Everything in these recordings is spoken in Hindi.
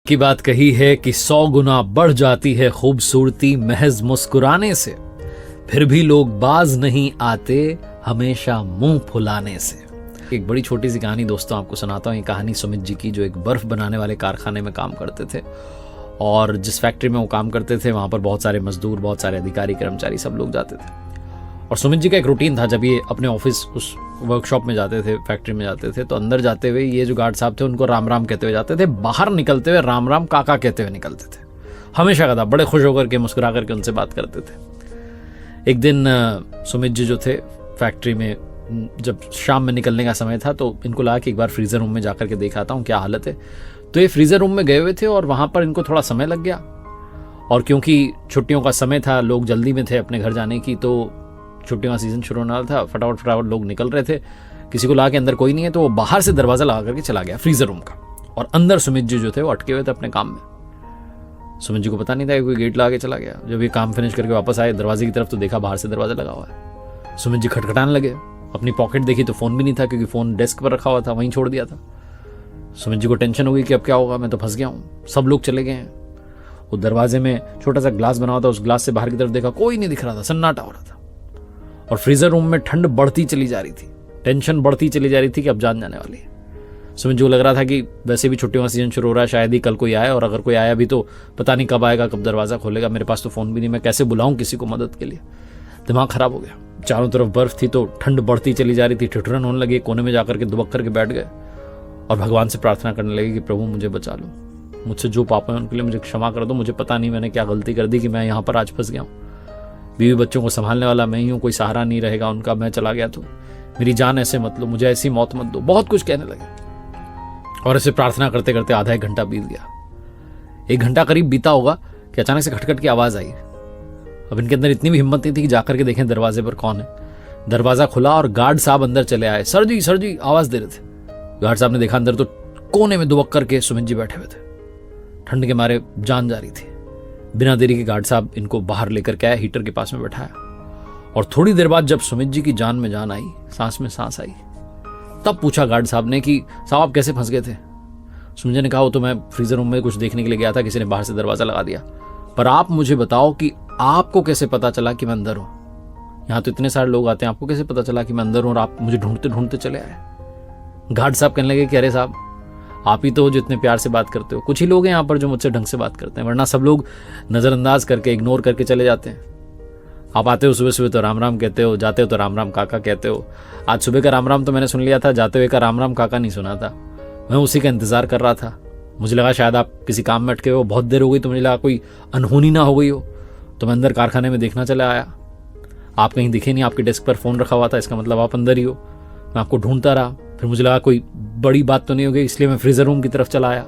की बात कही है कि 100 गुना बढ़ जाती है खूबसूरती महज मुस्कुराने से, फिर भी लोग बाज नहीं आते हमेशा मुंह फुलाने से। एक बड़ी छोटी सी कहानी दोस्तों आपको सुनाता हूँ। ये कहानी सुमित जी की, जो एक बर्फ बनाने वाले कारखाने में काम करते थे। और जिस फैक्ट्री में वो काम करते थे वहां पर बहुत सारे मजदूर, बहुत सारे अधिकारी, कर्मचारी, सब लोग जाते थे। और सुमित जी का एक रूटीन था, जब ये अपने ऑफिस उस वर्कशॉप में जाते थे, फैक्ट्री में जाते थे, तो अंदर जाते हुए ये जो गार्ड साहब थे उनको राम राम कहते हुए जाते थे, बाहर निकलते हुए राम राम काका कहते हुए निकलते थे। हमेशा का था, बड़े खुश होकर के, मुस्कुरा करके उनसे बात करते थे। एक दिन सुमित जी जो थे फैक्ट्री में, जब शाम में निकलने का समय था, तो इनको लगा कि एक बार फ्रीजर रूम में जाकर के देख आता हूँ क्या हालत है। तो ये फ्रीजर रूम में गए हुए थे और वहां पर इनको थोड़ा समय लग गया। और क्योंकि छुट्टियों का समय था, लोग जल्दी में थे अपने घर जाने की, तो छुट्टियों का सीजन शुरू होने वाला था, फटाफट फटाफट लोग निकल रहे थे। किसी को लगा कि अंदर कोई नहीं है, तो वो बाहर से दरवाजा लगा करके चला गया फ्रीजर रूम का। और अंदर सुमित जी जो थे वो अटके हुए थे अपने काम में। सुमित जी को पता नहीं था कि कोई गेट लगा के चला गया। जब ये काम फिनिश करके वापस आए दरवाजे की तरफ, तो देखा बाहर से दरवाजा लगा हुआ है। सुमित जी खटखटाने लगे, अपनी पॉकेट देखी तो फोन भी नहीं था, क्योंकि फोन डेस्क पर रखा हुआ था, वहीं छोड़ दिया था। सुमित जी को टेंशन हो गई कि अब क्या होगा, मैं तो फंस गया हूँ, सब लोग चले गए हैं। वो दरवाजे में छोटा सा ग्लास बना हुआ था, उस ग्लास से बाहर की तरफ देखा, कोई नहीं दिख रहा था, सन्नाटा हो रहा था। और फ्रीजर रूम में ठंड बढ़ती चली जा रही थी, टेंशन बढ़ती चली जा रही थी कि अब जान जाने वाली है। सुमित जी को लग रहा था कि वैसे भी छुट्टियों का सीजन शुरू हो रहा है, शायद ही कल कोई आए, और अगर कोई आया भी तो पता नहीं कब आएगा, कब दरवाजा खोलेगा, मेरे पास तो फोन भी नहीं, मैं कैसे बुलाऊं किसी को मदद के लिए। दिमाग खराब हो गया। चारों तरफ बर्फ थी, तो ठंड बढ़ती चली जा रही थी, ठिठुरन होने लगी। कोने में जाकर के दुबक करके बैठ गए और भगवान से प्रार्थना करने लगे कि प्रभु मुझे बचा लो, मुझसे जो पाप है उनके लिए मुझे क्षमा कर दो, मुझे पता नहीं मैंने क्या गलती कर दी कि मैं यहाँ पर आज फंस गया हूँ। बीवी बच्चों को संभालने वाला मैं ही हूँ, कोई सहारा नहीं रहेगा उनका, मैं चला गया तो मेरी जान ऐसे मत लो, मुझे ऐसी मौत मत दो। बहुत कुछ कहने लगे और ऐसे प्रार्थना करते करते आधा एक घंटा बीत गया। 1 घंटा करीब बीता होगा कि अचानक से खटखट की आवाज आई। अब इनके अंदर इतनी भी हिम्मत नहीं थी कि जाकर के देखें दरवाजे पर कौन है। दरवाजा खुला और गार्ड साहब अंदर चले आए। सर जी आवाज दे रहे थे। गार्ड साहब ने देखा अंदर, तो कोने में दुबक करके सुमित जी बैठे हुए थे। ठंड के मारे जान जा रही थी। बिना देरी के गार्ड साहब इनको बाहर लेकर के आया, हीटर के पास में बैठाया। और थोड़ी देर बाद जब सुमित जी की जान में जान आई, सांस में सांस आई, तब पूछा गार्ड साहब ने कि साहब आप कैसे फंस गए थे। सुमित जी ने कहा वो तो मैं फ्रीजर रूम में कुछ देखने के लिए गया था, किसी ने बाहर से दरवाजा लगा दिया, पर आप मुझे बताओ कि आपको कैसे पता चला कि मैं अंदर हूं। यहाँ तो इतने सारे लोग आते हैं, आपको कैसे पता चला कि मैं अंदर हूं और आप मुझे ढूंढते ढूंढते चले आए। गार्ड साहब कहने लगे कि अरे साहब आप ही तो जो इतने प्यार से बात करते हो, कुछ ही लोग हैं यहाँ पर जो मुझसे ढंग से बात करते हैं, वरना सब लोग नजरअंदाज करके, इग्नोर करके चले जाते हैं। आप आते हो सुबह सुबह तो राम राम कहते हो, जाते हो तो राम राम काका कहते हो। आज सुबह का राम राम तो मैंने सुन लिया था, जाते हुए का राम राम काका नहीं सुना था। मैं उसी का इंतजार कर रहा था। मुझे लगा शायद आप किसी काम में अटके हो, बहुत देर हो गई, तो मुझे लगा कोई अनहोनी ना हो गई हो, तो मैं अंदर कारखाने में देखना चला आया। आप कहीं दिखे नहीं, आपके डेस्क पर फोन रखा हुआ था, इसका मतलब आप अंदर ही हो। मैं आपको ढूंढता रहा, फिर मुझे लगा कोई बड़ी बात तो नहीं हो गई, इसलिए मैं फ्रीजर रूम की तरफ चला आया।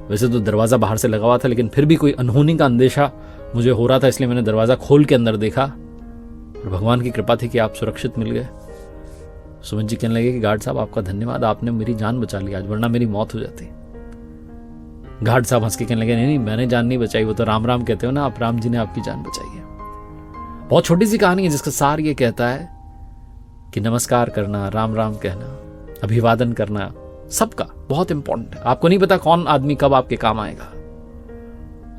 वैसे तो दरवाजा बाहर से लगा हुआ था, लेकिन फिर भी कोई अनहोनी का अंदेशा मुझे हो रहा था, इसलिए मैंने दरवाजा खोल के अंदर देखा और भगवान की कृपा थी कि आप सुरक्षित मिल गए। सुमित जी कहने लगे कि गार्ड साहब आपका धन्यवाद, आपने मेरी जान बचा ली आज, वरना मेरी मौत हो जाती। गार्ड साहब हंस के कहने लगे नहीं मैंने जान नहीं बचाई, वो तो राम राम कहते हो ना आप, राम जी ने आपकी जान बचाई है। बहुत छोटी सी कहानी है जिसका सार ये कहता है कि नमस्कार करना, राम राम कहना, अभिवादन करना सबका बहुत इंपॉर्टेंट है। आपको नहीं पता कौन आदमी कब आपके काम आएगा,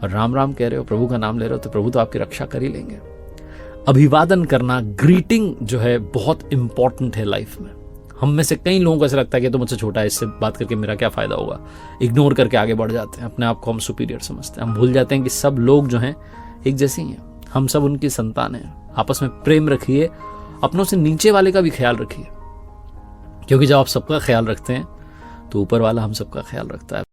और राम राम कह रहे हो, प्रभु का नाम ले रहे हो, तो प्रभु तो आपकी रक्षा कर ही लेंगे। अभिवादन करना, ग्रीटिंग जो है बहुत इंपॉर्टेंट है लाइफ में। हम में से कई लोगों को ऐसा लगता है कि तो मुझसे छोटा है, इससे बात करके मेरा क्या फायदा होगा, इग्नोर करके आगे बढ़ जाते हैं, अपने आप को हम सुपीरियर समझते हैं। हम भूल जाते हैं कि सब लोग जो हैं एक जैसे ही हैं, हम सब उनकी संतान हैं। आपस में प्रेम रखिए, अपनों से नीचे वाले का भी ख्याल रखिए, क्योंकि जब आप सबका ख्याल रखते हैं तो ऊपर वाला हम सबका ख्याल रखता है।